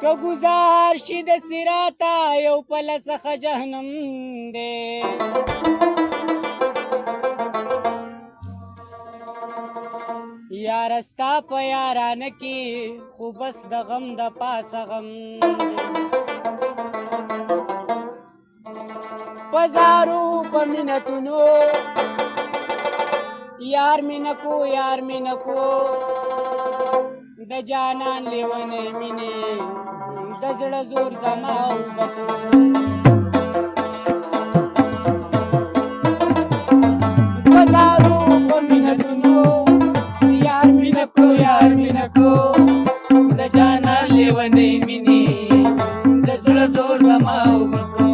که گزار شي د صراطه یو پله څخه جهنم دی یاره ستا په یارانه کې خو بس د غم د پاسه غم په زارو په منتونو یار مې نه کو یار مې نه کو د جانان لیونی مینې د زړه زور زما وبکو په زارو په منتونو یار مې نه کو یار مې نه کو د جانان لیونی مینې د زړه زور زما وبکو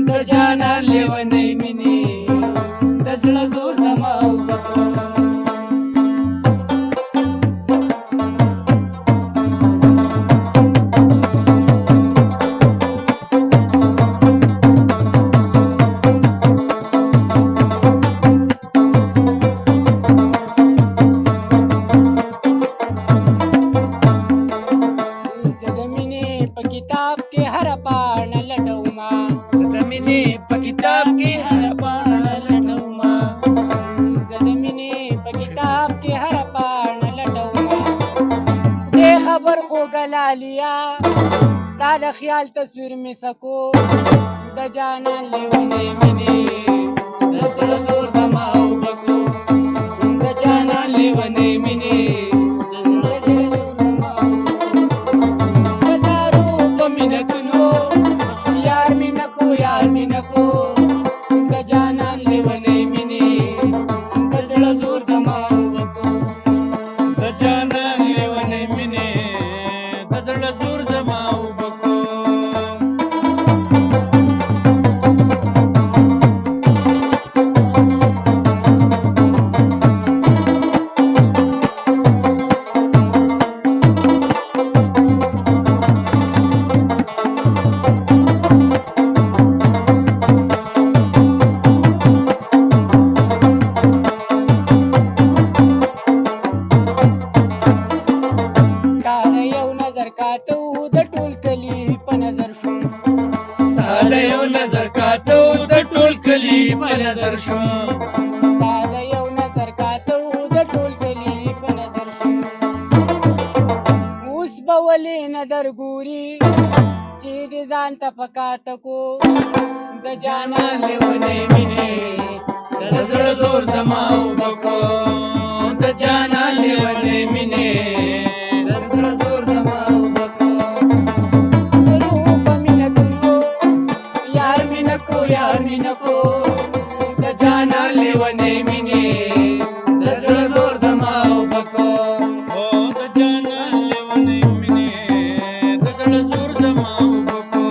د جانان لیونی مینې د زړه زور زما وبکو किताब के हर पाना लटौमा जमीने प किताब के हर पाना लटौमा जमीने प किताब के हर पाना लटौमा दे खबर को गला लिया सादा ख्याल तस्वीर में सको द जाना लेवने मिने दसड़ जोर जमाओ बको द जाना लेवने मिने यार मिनको यार मिनको द जानान लेवने मिने द जड़ा जोर जमाओ बको द जानान लेवने मिने द जड़ा जोर जमाओ बको नजर काटो द टोल कली पे नजर शो सादा यौ नजर काटो द टोल कली पे नजर शो उस बवले नजर गुरी चीद जान तपकात को द जाना लेवने मिने द जड़ जोर जमाओ बको द जाना लेवने मिने द जड़ जोर जमाओ बको यार मिनको द जाना लेवने मिने द जड़ा जोर जमाओ बको ओ द जाना लेवने मिने द जड़ा जोर जमाओ बको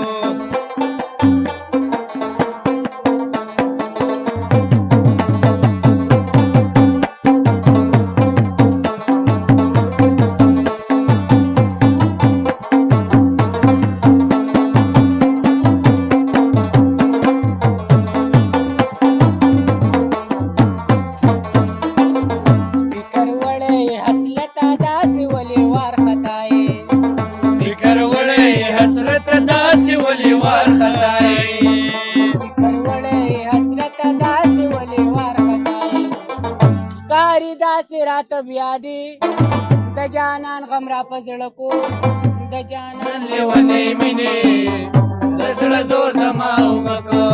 हसरत दासी वली वार खताए करवड़े हसरत दासी वली वार खताए कारी दासी रात बियादी द जानान गमरा पजड़को द जानान लेवने मिने द जड़ा जोर जमाओ बको